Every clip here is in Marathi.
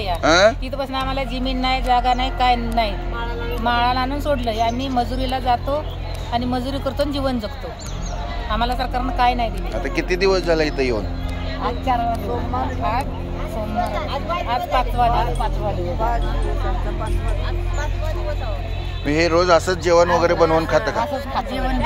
या तिथं बसून आम्हाला जमीन नाही, जागा नाही, काय नाही. माळाला आणून सोडलं. आम्ही मजुरीला जातो आणि मजुरी करतो आणि जीवन जगतो. आम्हाला सरकारनं काय नाही दिलं. आता किती दिवस झाला इथं येऊन? आज 4 वाजता. आज 5 वाजता. हे रोज असंच जेवण वगैरे बनवून खातं का? जेवण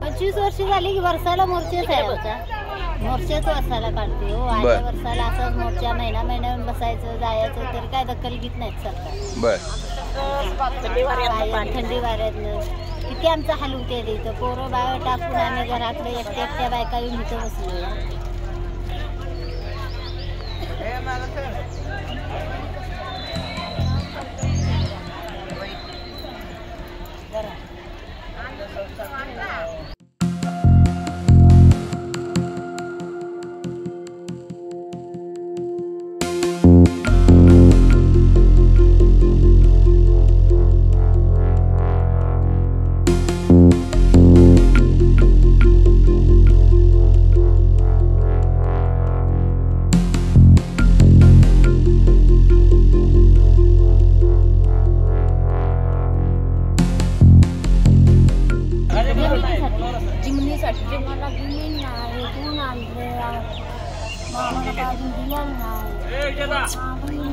25 वर्ष झाली की वर्षाला मोर्चेच आहे आमचा. मोर्चेच वर्षाला काढते हो. आल्या वर्षाला असंच मोर्चा महिन्यावर बसायचं जायचं तर काय दखल घेत नाहीत सरकार. थंडी वाऱ्यातलं किती आमचा हाल होते इथं. पोरं बाहेर टाकून आम्ही घराकडे एकट्या बायका येऊन इथं बसलो.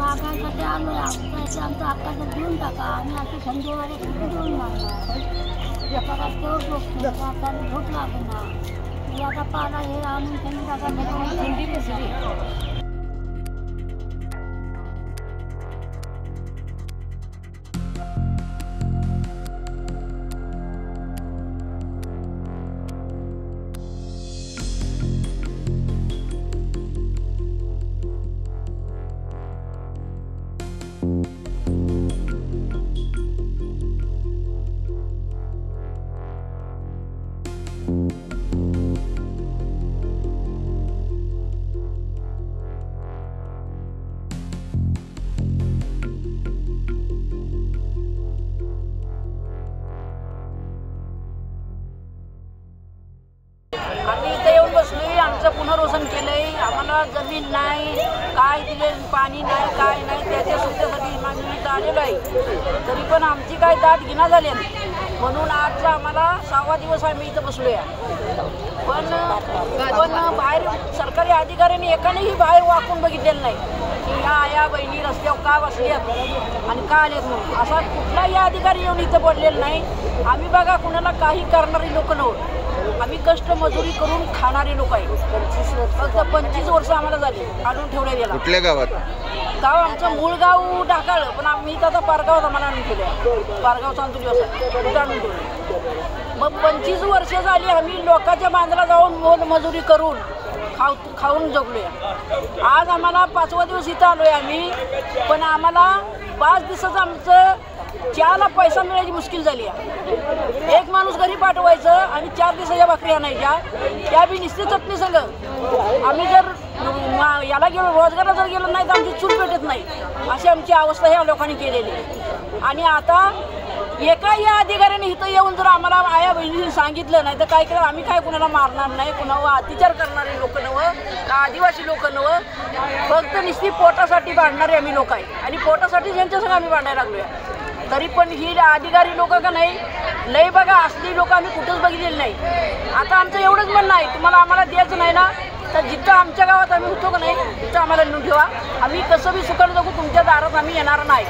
मागायसाठी आलो आमचा हक्का जर देऊन टाका. आम्ही असे थंडीवाले देऊन मागणार भूक लागणार. आता पाला हे आणून थंडी बसली. आम्ही इथे येऊन बसलोय. आमचं पुनर्वसन केलंय. आम्हाला जमीन नाही, काय दिले, पाणी नाही, काय नाही. त्याच्या सुविधेसाठी आम्ही इथं आलेलो आहे. तरी पण आमची काय दाद घेणा झाली म्हणून आज आम्हाला 6वा दिवस आम्ही इथं बसलोय. पण बाहेर सरकारी अधिकाऱ्यांनी एकानेही बाहेर वाकून बघितलेलं नाही की ह्या आया बहिणी रस्त्यावर का बसल्यात आणि का आलेत म्हणून. असा कुठलाही अधिकारी येऊन इथं पडलेला नाही. आम्ही बघा कुणाला काही करणारी लोक नव्हतं. आम्ही कष्ट मजुरी करून खाणारे लोक आहे. फक्त 25 वर्ष आम्हाला झाली आणून ठेवल्या गेला. कुठल्या गावात? गाव आमचं मूळ गाव ढाकाळ, पण आम्ही इथं आता पारगावात आम्हाला आणून ठेवल्या. पारगावचा आणून दिवस आणून ठेवलं. मग 25 वर्ष झाली आम्ही लोकांच्या बांधला जाऊन मोल मजुरी करून खाऊन जगलोय. आज आम्हाला 5वा दिवस इथं आलोय आम्ही. पण आम्हाला 5 दिवसाचं आमचं चहाला पैसा मिळायची मुश्किल झाली आहे. एक माणूस घरी पाठवायचं आणि 4 दिवसाच्या भाकरी आणायच्या, त्या बी निश्चित चटणी सगळं. आम्ही जर याला गेलो रोजगाराला जर गेलो नाही तर आमची चूल भेटत नाही. अशी आमची अवस्था ह्या लोकांनी केलेली आहे. आणि आता एकाही अधिकाऱ्याने इथं येऊन जर आम्हाला आया बहिणींनी सांगितलं नाही तर काय केलं आम्ही काय कुणाला मारणार नाही, कुणावर अत्याचार करणारे लोक नव्हं, का आदिवासी लोक नव्हं. फक्त नुसती पोटासाठी भांडणारे आम्ही लोक आहे. आणि पोटासाठी ज्यांच्यासंग आम्ही भांडायला लागलोय. तरी पण ही अधिकारी लोक का नाही लय बघा असली लोक आम्ही कुठंच बघितलेली नाही. आता आमचं एवढंच म्हणणं आहे तुम्हाला आम्हाला द्यायचं नाही ना तर जिथं आमच्या गावात आम्ही होतो का नाही तिथं आम्हाला नेऊन ठेवा. आम्ही कसं बी सुखानं जगू, तुमच्या दारात आम्ही येणार नाही.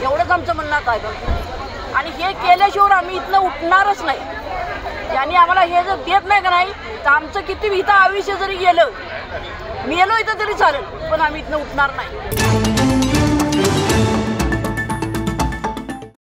एवढंच आमचं म्हणणं आहे. आणि हे केल्याशिवाय आम्ही इथनं उठणारच नाही. यांनी आम्हाला हे जर देत नाही का नाही तर आमचं किती इथं आयुष्य जरी गेलं मेलो इथं तरी चालेल पण आम्ही इथनं उठणार नाही.